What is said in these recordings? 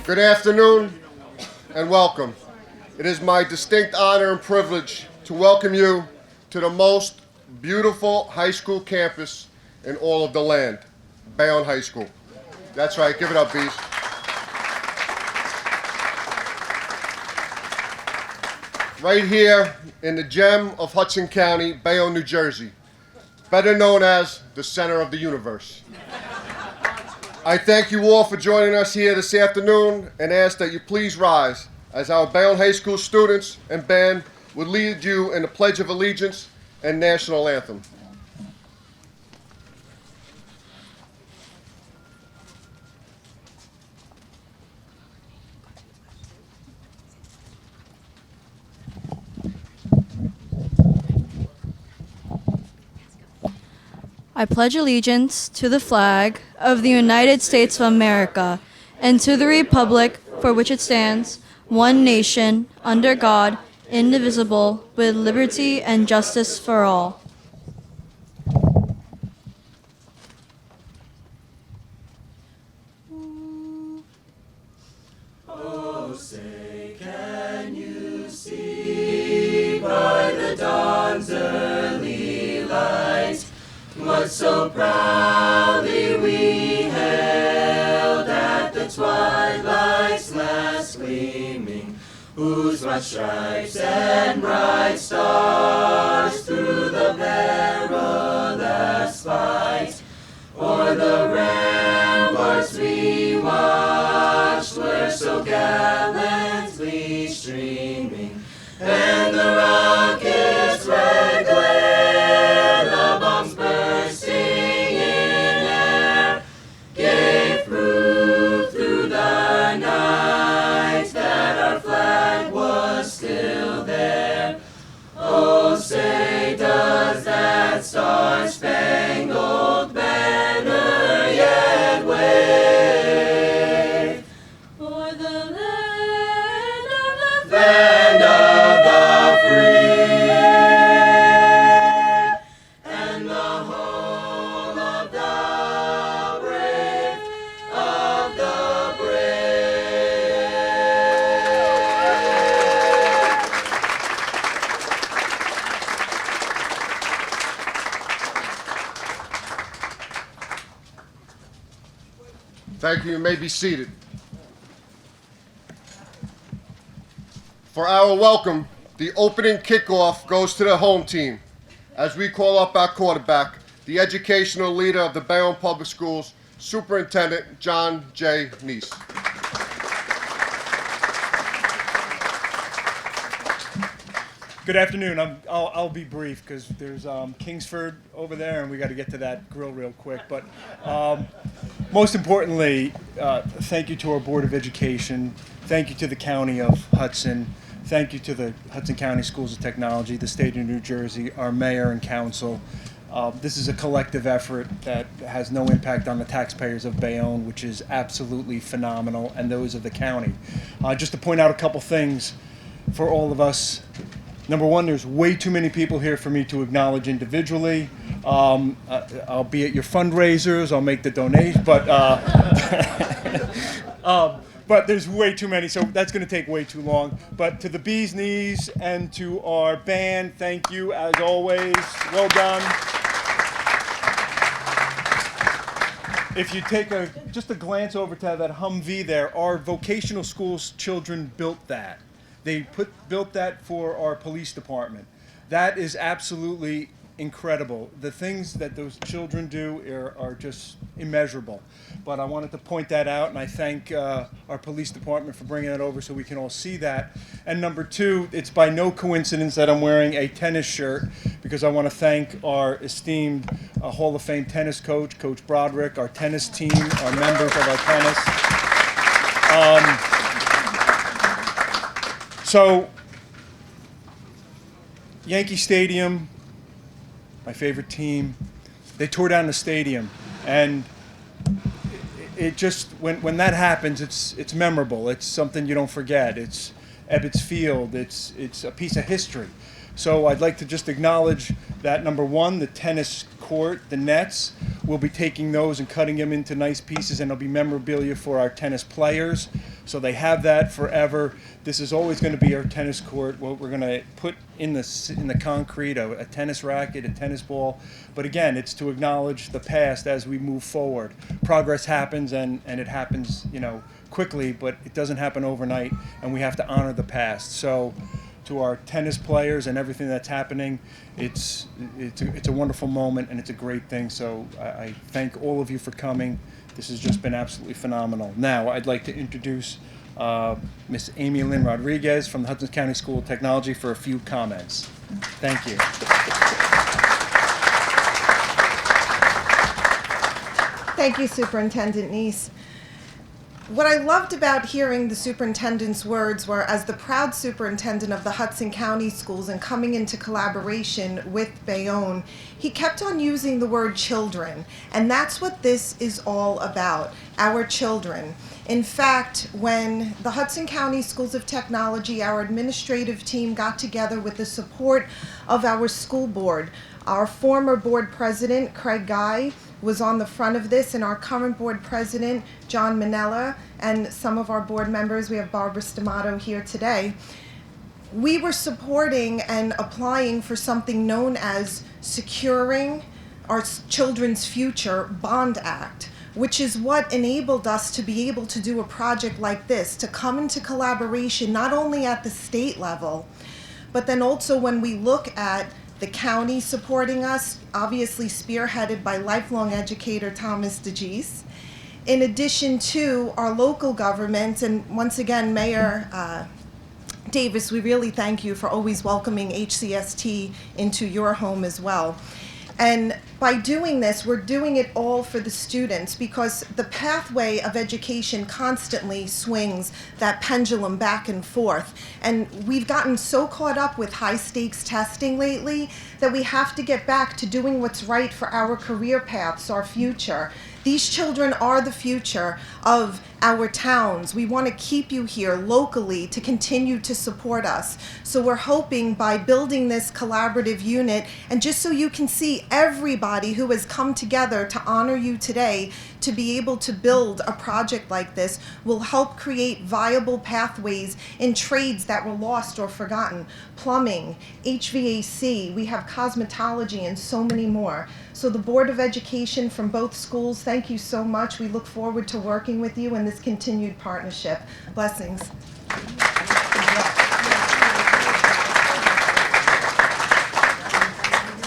Good afternoon and welcome. It is my distinct honor and privilege to welcome you to the most beautiful high school campus in all of the land, Bayonne High School. That's right, give it up, Bees. Right here in the gem of Hudson County, Bayonne, New Jersey, better known as the center of the universe. I thank you all for joining us here this afternoon and ask that you please rise as our Bayonne High School students and band would lead you in the Pledge of Allegiance and National Anthem. I pledge allegiance to the flag of the United States of America and to the republic for which it stands, one nation, under God, indivisible, with liberty and justice for all. Oh, say, can you see by the dawn's early light what so proudly we hailed at the twilight's last gleaming, whose broad stripes and bright stars through the perilous fight o'er the ramparts we watched were so gallantly streaming, and the rocket's red glare, the bombs bursting in air, gave proof through the night that our flag was still there. Oh, say, does that star-spangled banner yet wave o'er the land of the free, and the home of the brave, of the brave. Thank you. You may be seated. For our welcome, the opening kickoff goes to the home team as we call up our quarterback, the educational leader of the Bayonne Public Schools, Superintendent John J. Neese. Good afternoon. I'll be brief because there's Kingsford over there, and we got to get to that grill real quick. But most importantly, thank you to our Board of Education. Thank you to the County of Hudson. Thank you to the Hudson County Schools of Technology, the State of New Jersey, our mayor and council. This is a collective effort that has no impact on the taxpayers of Bayonne, which is absolutely phenomenal, and those of the county. Just to point out a couple things for all of us. Number one, there's way too many people here for me to acknowledge individually. I'll be at your fundraisers, I'll make the donation, but there's way too many, so that's going to take way too long. But to the bee's knees and to our band, thank you as always. Well done. If you take just a glance over to that Humvee there, our vocational schools children built that. They built that for our police department. That is absolutely incredible. The things that those children do are just immeasurable. But I wanted to point that out, and I thank our police department for bringing it over so we can all see that. And number two, it's by no coincidence that I'm wearing a tennis shirt, because I want to thank our esteemed Hall of Fame tennis coach, Coach Broderick, our tennis team, our members of our tennis. So, Yankee Stadium, my favorite team, they tore down the stadium, and it just, when that happens, it's memorable. It's something you don't forget. It's Ebbets Field. It's a piece of history. So I'd like to just acknowledge that, number one, the tennis court, the nets. We'll be taking those and cutting them into nice pieces, and there'll be memorabilia for our tennis players. So they have that forever. This is always going to be our tennis court. What we're going to put in the concrete, a tennis racket, a tennis ball. But again, it's to acknowledge the past as we move forward. Progress happens, and it happens, quickly, but it doesn't happen overnight, and we have to honor the past. So to our tennis players and everything that's happening, it's a wonderful moment, and it's a great thing. So I thank all of you for coming. This has just been absolutely phenomenal. Now I'd like to introduce Miss Amy Lynn Rodriguez from the Hudson County School of Technology for a few comments. Thank you. Thank you, Superintendent Neese. What I loved about hearing the superintendent's words were, as the proud superintendent of the Hudson County Schools and coming into collaboration with Bayonne, he kept on using the word children. And that's what this is all about, our children. In fact, when the Hudson County Schools of Technology, our administrative team, got together with the support of our school board, our former board president, Craig Guy, was on the front of this, and our current board president, John Manella, and some of our board members, we have Barbara Stamato here today. We were supporting and applying for something known as Securing Our Children's Future Bond Act, which is what enabled us to be able to do a project like this, to come into collaboration not only at the state level, but then also when we look at the county supporting us, obviously spearheaded by lifelong educator Thomas DeGeese, in addition to our local government. And once again, Mayor Davis, we really thank you for always welcoming HCST into your home as well. And by doing this, we're doing it all for the students, because the pathway of education constantly swings that pendulum back and forth. And we've gotten so caught up with high-stakes testing lately that we have to get back to doing what's right for our career paths, our future. These children are the future of our towns. We want to keep you here locally to continue to support us. So we're hoping by building this collaborative unit, and just so you can see everybody who has come together to honor you today, to be able to build a project like this will help create viable pathways in trades that were lost or forgotten. Plumbing, HVAC, we have cosmetology, and so many more. So the Board of Education from both schools, thank you so much. We look forward to working with you in this continued partnership. Blessings.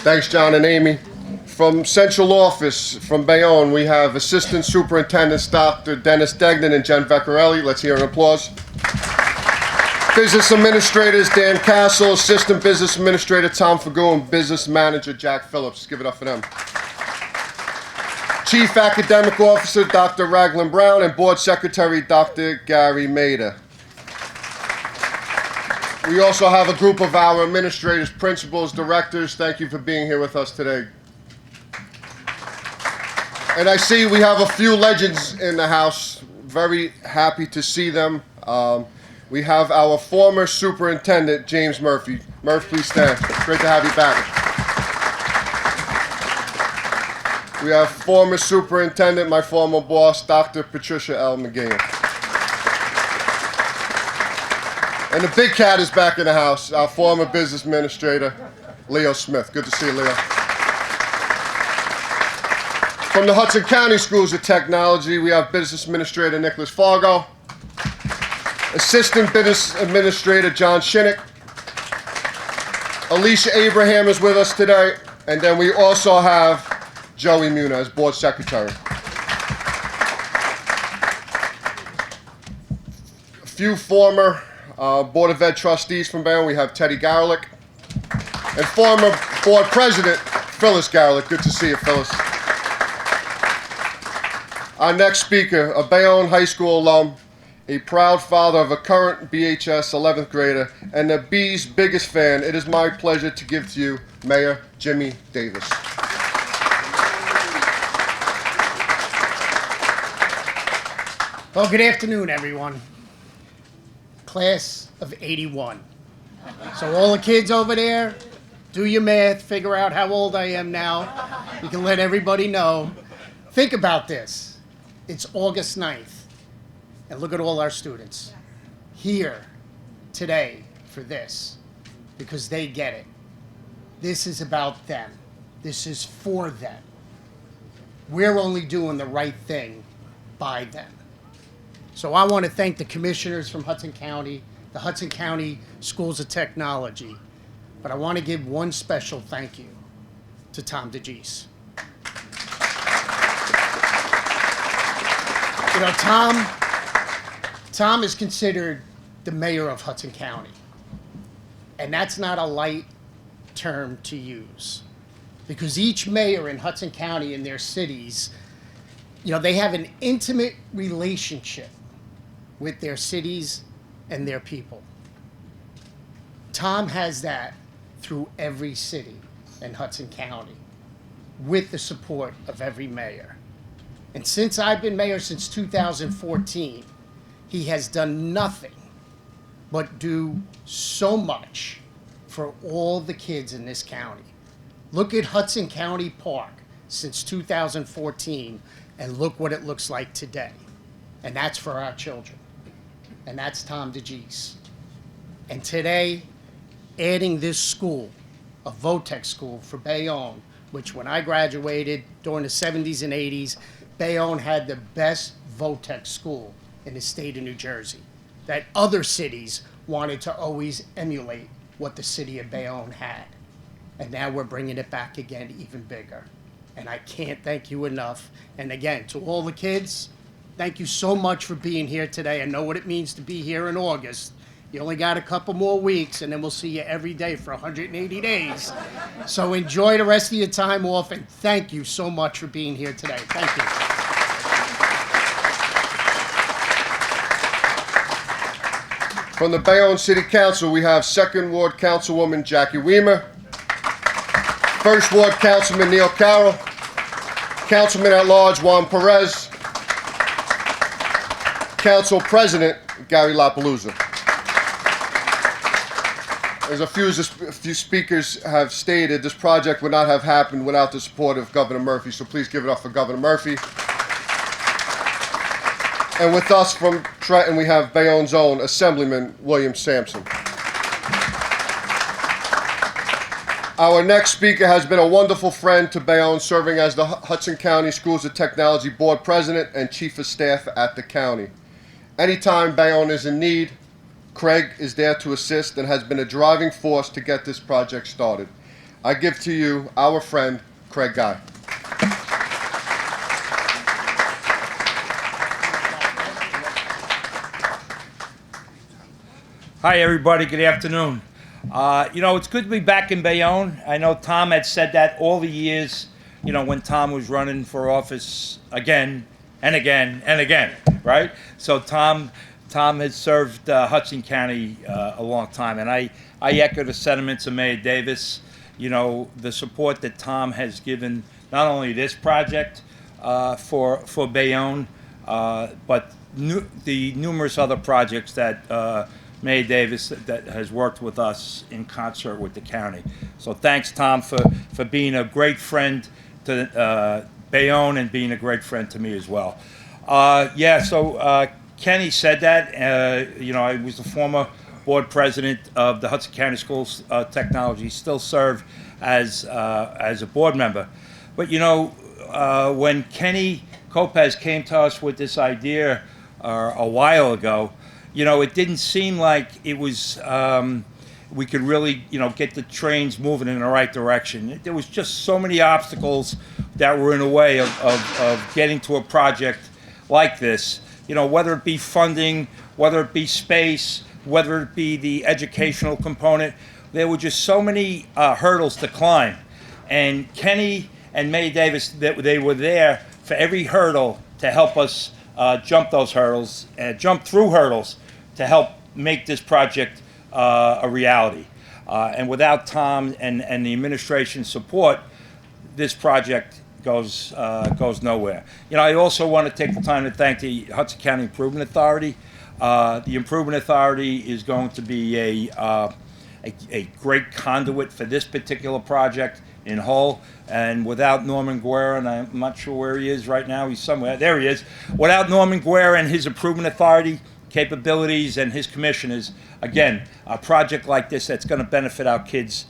Thanks, John and Amy. From Central Office, from Bayonne, we have Assistant Superintendents Dr. Dennis Degnan and Jen Vecchiarelli. Let's hear an applause. Business Administrators Dan Castle, Assistant Business Administrator Tom Fagu, and Business Manager Jack Phillips. Give it up for them. Chief Academic Officer Dr. Raglan Brown and Board Secretary Dr. Gary Maida. We also have a group of our administrators, principals, directors. Thank you for being here with us today. And I see we have a few legends in the house. Very happy to see them. We have our former superintendent, James Murphy. Murph, please stand. Great to have you back. We have former superintendent, my former boss, Dr. Patricia L. McGee. And the big cat is back in the house, our former business administrator, Leo Smith. Good to see you, Leo. From the Hudson County Schools of Technology, we have Business Administrator Nicholas Fargo, Assistant Business Administrator John Shinnick. Alicia Abraham is with us today, and then we also have Joey Muna as Board Secretary. A few former Board of Ed trustees from Bayonne. We have Teddy Garlick, and former Board President Phyllis Garlick. Good to see you, Phyllis. Our next speaker, a Bayonne High School alum, a proud father of a current BHS 11th grader, and the Bees' biggest fan. It is my pleasure to give to you Mayor Jimmy Davis. Well, good afternoon, everyone. Class of 81. So all the kids over there, do your math, figure out how old I am now. You can let everybody know. Think about this. It's August 9th, and look at all our students here today for this, because they get it. This is about them. This is for them. We're only doing the right thing by them. So I want to thank the commissioners from Hudson County, the Hudson County Schools of Technology, but I want to give one special thank you to Tom DeGise. You know, Tom is considered the mayor of Hudson County, and that's not a light term to use, because each mayor in Hudson County in their cities, you know, they have an intimate relationship with their cities and their people. Tom has that through every city in Hudson County, with the support of every mayor. And since I've been mayor since 2014, he has done nothing but do so much for all the kids in this county. Look at Hudson County Park since 2014, and look what it looks like today. And that's for our children. And that's Tom DeGise. And today, adding this school, a VOTEC school for Bayonne, which when I graduated during the 70s and 80s, Bayonne had the best VOTEC school in the state of New Jersey, that other cities wanted to always emulate what the city of Bayonne had. And now we're bringing it back again even bigger. And I can't thank you enough. And again, to all the kids, thank you so much for being here today. I know what it means to be here in August. You only got a couple more weeks, and then we'll see you every day for 180 days. So enjoy the rest of your time off, and thank you so much for being here today. Thank you. From the Bayonne City Council, we have 2nd Ward Councilwoman Jackie Weimer, 1st Ward Councilman Neil Carroll, Councilman at Large Juan Perez, Council President Gary LaPalooza. As a few speakers have stated, this project would not have happened without the support of Governor Murphy, so please give it up for Governor Murphy. And with us from Trenton, we have Bayonne's own Assemblyman William Sampson. Our next speaker has been a wonderful friend to Bayonne, serving as the Hudson County Schools of Technology Board President and Chief of Staff at the county. Anytime Bayonne is in need, Craig is there to assist and has been a driving force to get this project started. I give to you our friend, Craig Guy. Hi, everybody. Good afternoon. You know, it's good to be back in Bayonne. I know Tom had said that all the years, you know, when Tom was running for office again and again and again, right? So Tom has served Hudson County a long time, and I echo the sentiments of Mayor Davis. You know, the support that Tom has given not only this project for Bayonne, but the numerous other projects that Mayor Davis that has worked with us in concert with the county. So thanks, Tom, for being a great friend to Bayonne and being a great friend to me as well. Kenny said that. You know, I was the former board president of the Hudson County Schools of Technology, still serve as a board member. But, you know, when Kenny Lopez came to us with this idea a while ago, you know, it didn't seem like it was, we could really, you know, get the trains moving in the right direction. There was just so many obstacles that were in the way of getting to a project like this. You know, whether it be funding, whether it be space, whether it be the educational component, there were just so many hurdles to climb. And Kenny and Mayor Davis, they were there for every hurdle to help us jump those hurdles, jump through hurdles to help make this project a reality. And without Tom and the administration's support, this project goes nowhere. You know, I also want to take the time to thank the Hudson County Improvement Authority. The Improvement Authority is going to be a great conduit for this particular project. in Hull. And without Norman Guerra, and I'm not sure where he is right now, he's somewhere, there he is. Without Norman Guerra and his improvement authority, capabilities, and his commissioners, again, a project like this that's going to benefit our kids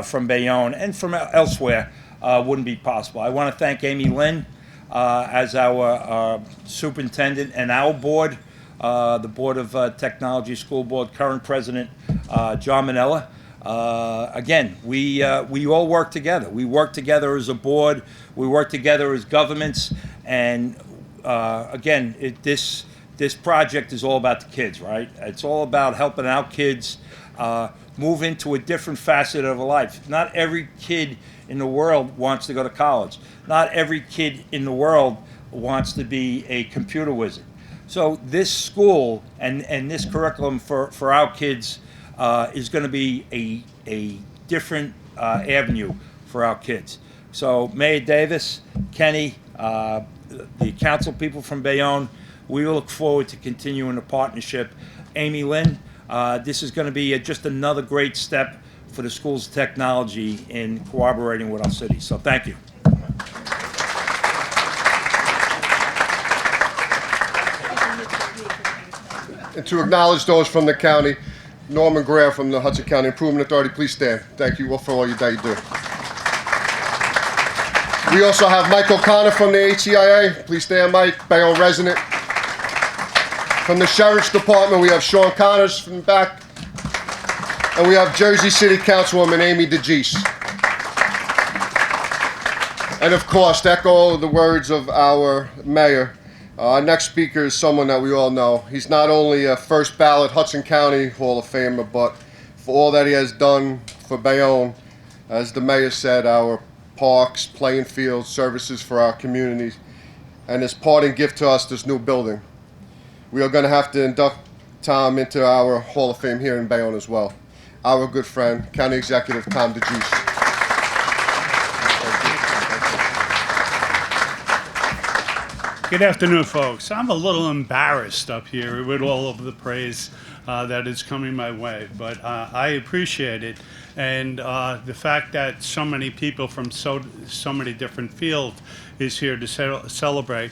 from Bayonne and from elsewhere wouldn't be possible. I want to thank Amy Lynn as our superintendent and our board, the Board of Technology School Board, current president, John Manella. Again, we all work together. We work together as a board. We work together as governments. And again, this project is all about the kids, right? It's all about helping our kids move into a different facet of a life. Not every kid in the world wants to go to college. Not every kid in the world wants to be a computer wizard. So this school and this curriculum for our kids is going to be a different avenue for our kids. So Mayor Davis, Kenny, the council people from Bayonne, we look forward to continuing the partnership. Amy Lynn, this is going to be just another great step for the school's technology in cooperating with our city. So thank you. And to acknowledge those from the county, Norman Guerra from the Hudson County Improvement Authority, please stand. Thank you all for all that you do. We also have Mike O'Connor from the HCIA. Please stand, Mike, Bayonne resident. From the Sheriff's Department, we have Sean Connors from the back. And we have Jersey City Councilwoman Amy DeGeese. And of course, to echo the words of our mayor, our next speaker is someone that we all know. He's not only a first ballot Hudson County Hall of Famer, but for all that he has done for Bayonne, as the mayor said, our parks, playing fields, services for our communities, and his parting gift to us, this new building. We are going to have to induct Tom into our Hall of Fame here in Bayonne as well. Our good friend, County Executive Tom DeGeese. Good afternoon, folks. I'm a little embarrassed up here with all of the praise that is coming my way, but I appreciate it. And the fact that so many people from so many different fields is here to celebrate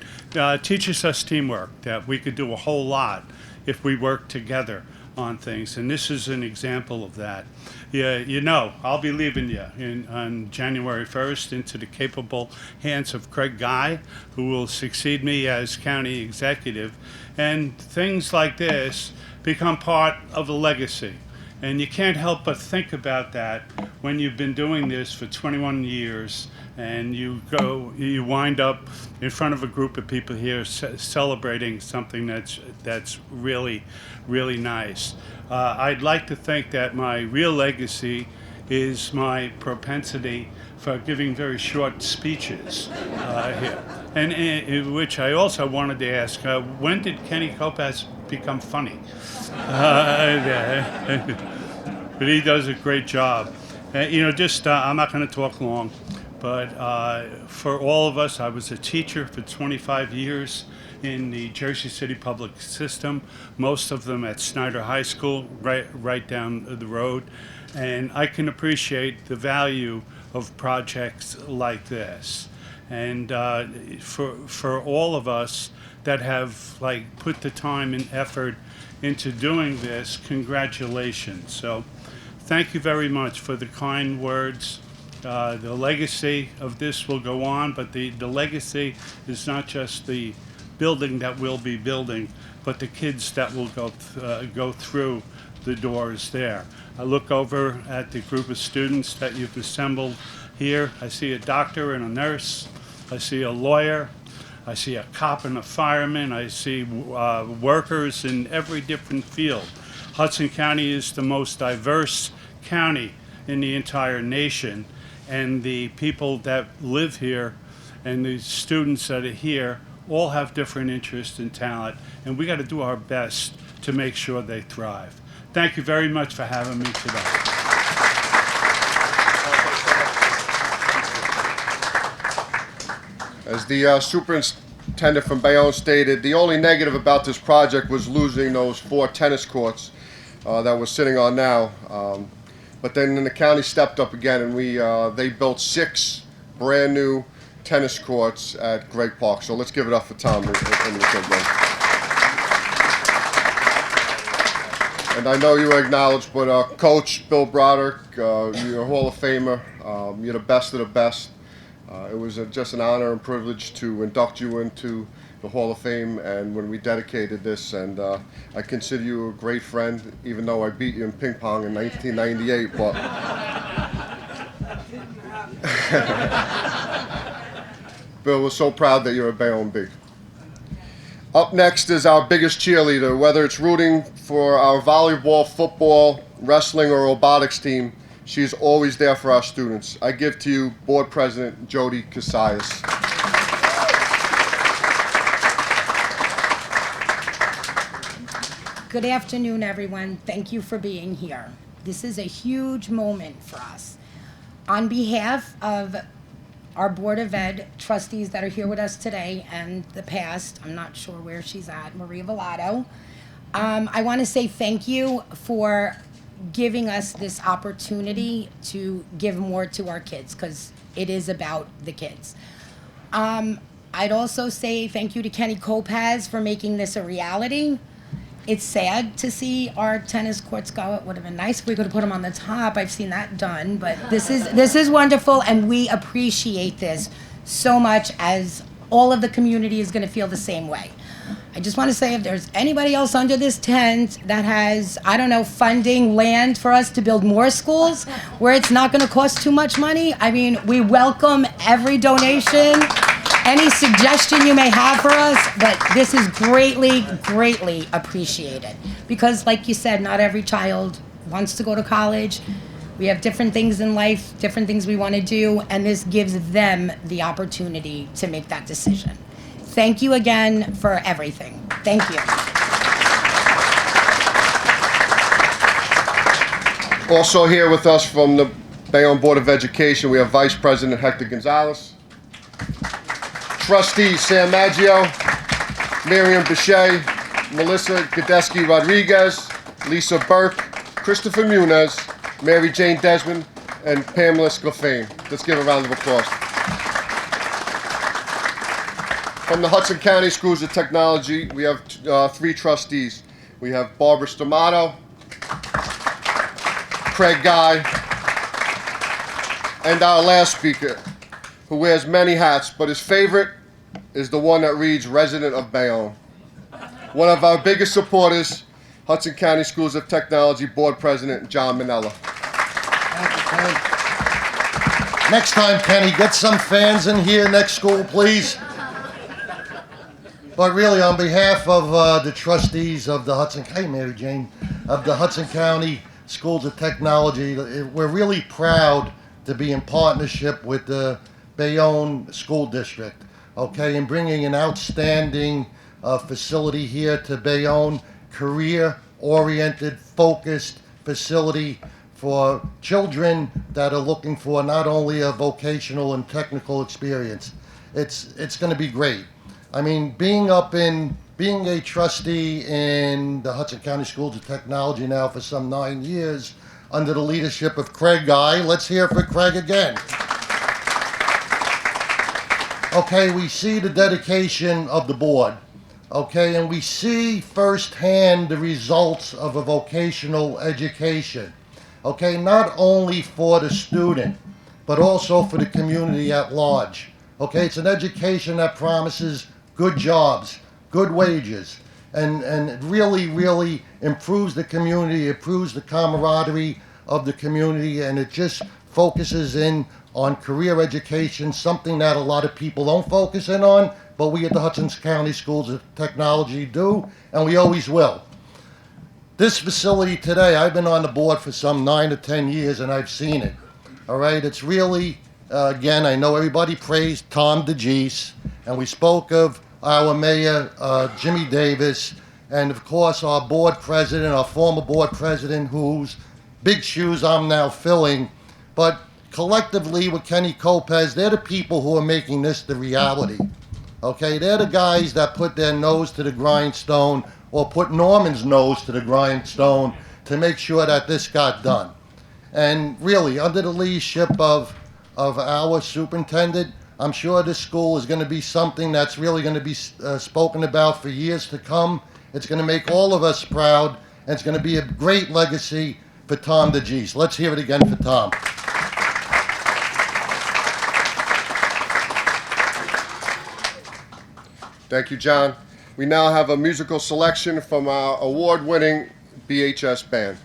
teaches us teamwork, that we could do a whole lot if we work together on things, and this is an example of that. Yeah, you know, I'll be leaving you on January 1st into the capable hands of Craig Guy, who will succeed me as county executive, and things like this become part of a legacy. And you can't help but think about that when you've been doing this for 21 years and you wind up in front of a group of people here celebrating something that's really, really nice. I'd like to think that my real legacy is my propensity for giving very short speeches here. And in which I also wanted to ask, when did Kenny Kopacz become funny? But he does a great job. You know, just, I'm not going to talk long, but for all of us, I was a teacher for 25 years in the Jersey City public system, most of them at Snyder High School, right down the road. And I can appreciate the value of projects like this. And for all of us that have put the time and effort into doing this, congratulations. So thank you very much for the kind words. The legacy of this will go on, but the legacy is not just the building that we'll be building, but the kids that will go through the doors there. I look over at the group of students that you've assembled here. I see a doctor and a nurse. I see a lawyer. I see a cop and a fireman. I see workers in every different field. Hudson County is the most diverse county in the entire nation, and the people that live here and the students that are here all have different interests and talent, and we got to do our best to make sure they thrive. Thank you very much for having me today. As the superintendent from Bayonne stated, the only negative about this project was losing those 4 tennis courts that we're sitting on now. But then the county stepped up again, and they built 6 brand new tennis courts at Gregg Park. So let's give it up for Tom and the kid, man. And I know you were acknowledged, but Coach Bill Broderick, you're a Hall of Famer. You're the best of the best. It was just an honor and privilege to induct you into the Hall of Fame, and when we dedicated this, and I consider you a great friend, even though I beat you in ping pong in 1998, but Bill, we're so proud that you're a Bayonne Big. Up next is our biggest cheerleader. Whether it's rooting for our volleyball, football, wrestling, or robotics team, she's always there for our students. I give to you Board President Jody Casillas. Good afternoon, everyone. Thank you for being here. This is a huge moment for us. On behalf of our Board of Ed trustees that are here with us today and the past, I'm not sure where she's at, Maria Velato, I want to say thank you for giving us this opportunity to give more to our kids, because it is about the kids. I'd also say thank you to Kenny Kopaz for making this a reality. It's sad to see our tennis courts go. It would have been nice if we could have put them on the top. I've seen that done, but this is wonderful, and we appreciate this so much, as all of the community is going to feel the same way. I just want to say, if there's anybody else under this tent that has, I don't know, funding, land for us to build more schools where it's not going to cost too much money, I mean, we welcome every donation, any suggestion you may have for us, but this is greatly, greatly appreciated. Because like you said, not every child wants to go to college. We have different things in life, different things we want to do, and this gives them the opportunity to make that decision. Thank you again for everything. Thank you. Also here with us from the Bayonne Board of Education, we have Vice President Hector Gonzalez, Trustees Sam Maggio, Miriam Bechet, Melissa Gadesky Rodriguez, Lisa Burke, Christopher Muniz, Mary Jane Desmond, and Pamela Sclafane. Let's give a round of applause. From the Hudson County Schools of Technology, we have 3 trustees. We have Barbara Stamato, Craig Guy, and our last speaker, who wears many hats, but his favorite is the one that reads Resident of Bayonne. One of our biggest supporters, Hudson County Schools of Technology Board President John Manella. Thank you, Ken. Next time, Kenny, get some fans in here next school, please. But really, on behalf of the trustees of the Hudson, hey Mary Jane, of the Hudson County Schools of Technology, we're really proud to be in partnership with the Bayonne School District, okay, and bringing an outstanding facility here to Bayonne, career-oriented, focused facility for children that are looking for not only a vocational and technical experience. It's going to be great. I mean, being a trustee in the Hudson County Schools of Technology now for some 9 years under the leadership of Craig Guy. Let's hear it for Craig again. Okay, we see the dedication of the board, okay, and we see firsthand the results of a vocational education, okay, not only for the student, but also for the community at large. Okay, it's an education that promises good jobs, good wages, and it really, really improves the community, improves the camaraderie of the community, and it just focuses in on career education, something that a lot of people don't focus in on, but we at the Hudson County Schools of Technology do, and we always will. This facility today, I've been on the board for some 9 to 10 years, and I've seen it. All right, it's really, again, I know everybody praised Tom DeGeese, and we spoke of our mayor, Jimmy Davis, and of course our board president, our former board president, whose big shoes I'm now filling. But collectively with Kenny Kopaz, they're the people who are making this the reality. Okay, they're the guys that put their nose to the grindstone, or put Norman's nose to the grindstone to make sure that this got done. And really, under the leadership of our superintendent, I'm sure this school is going to be something that's really going to be spoken about for years to come. It's going to make all of us proud, and it's going to be a great legacy for Tom DeGeese. Let's hear it again for Tom. Thank you, John. We now have a musical selection from our award-winning BHS band.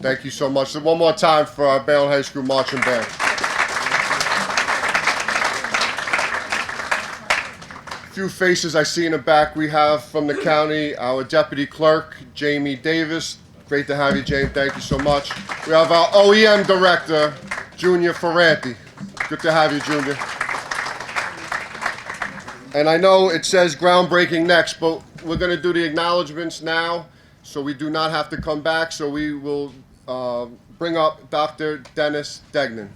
Thank you so much. One more time for our Bayonne High School Marching Band. A few faces I see in the back. We have from the county our Deputy Clerk, Jamie Davis. Great to have you, Jamie. Thank you so much. We have our OEM Director, Junior Ferranti. Good to have you, Junior. And I know it says groundbreaking next, but we're going to do the acknowledgments now, so we do not have to come back. So we will bring up Dr. Dennis Degnan.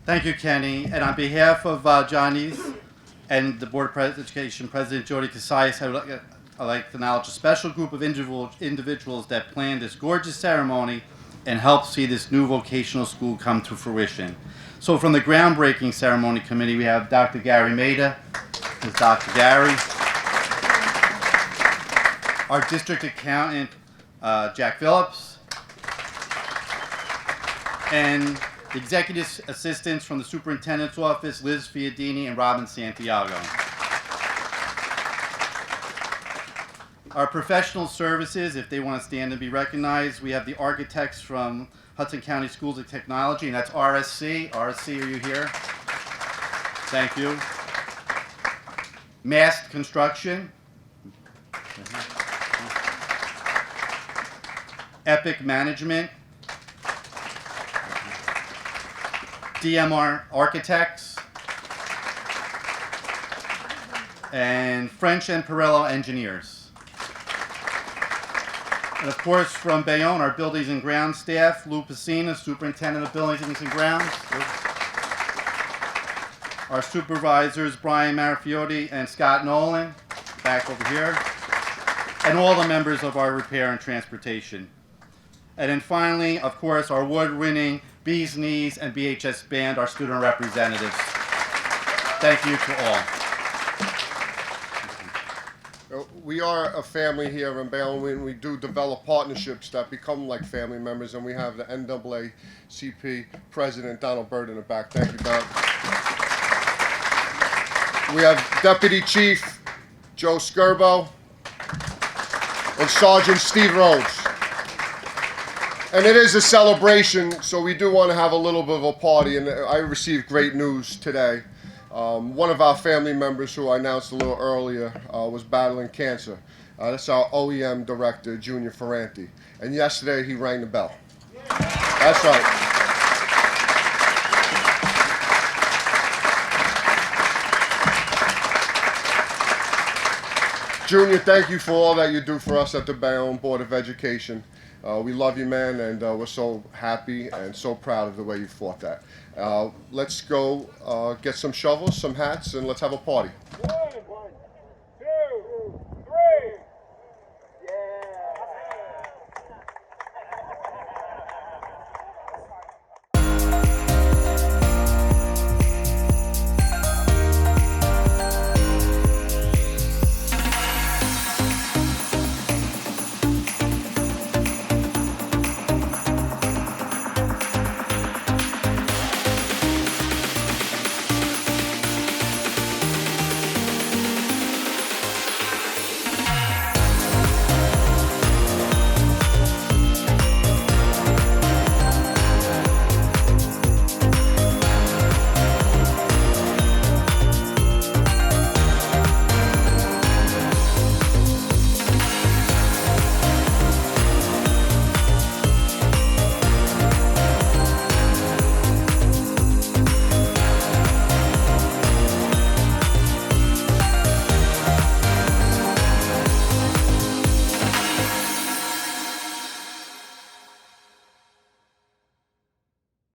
Thank you, Kenny. And on behalf of Johnny's and the Board of Education President Jody Casais, I'd like to acknowledge a special group of individuals that planned this gorgeous ceremony and helped see this new vocational school come to fruition. So from the groundbreaking ceremony committee, we have Dr. Gary Maida. This is Dr. Gary. Our district accountant, Jack Phillips. And executive assistants from the superintendent's office, Liz Fiadini and Robin Santiago. Our professional services, if they want to stand and be recognized, we have the architects from Hudson County Schools of Technology, and that's RSC. RSC, are you here? Thank you. Mast Construction. Epic Management. DMR Architects. And French and Perello Engineers. And of course, from Bayonne, our buildings and grounds staff, Lou Pacina, Superintendent of Buildings and Grounds. Our supervisors, Brian Marafiotti and Scott Nolan, back over here. And all the members of our repair and transportation. And then finally, of course, our award-winning Bees Knees and BHS Band, our student representatives. Thank you to all. We are a family here in Bayonne, and we do develop partnerships that become like family members, and we have the NAACP President Donald Bird in the back. Thank you, Don. We have Deputy Chief Joe Skirbo and Sergeant Steve Rhodes. And it is a celebration, so we do want to have a little bit of a party, and I received great news today. One of our family members, who I announced a little earlier, was battling cancer. That's our OEM Director, Junior Ferranti. And yesterday, he rang the bell. That's right. Junior, thank you for all that you do for us at the Bayonne Board of Education. We love you, man, and we're so happy and so proud of the way you fought that. Let's go get some shovels, some hats, and let's have a party.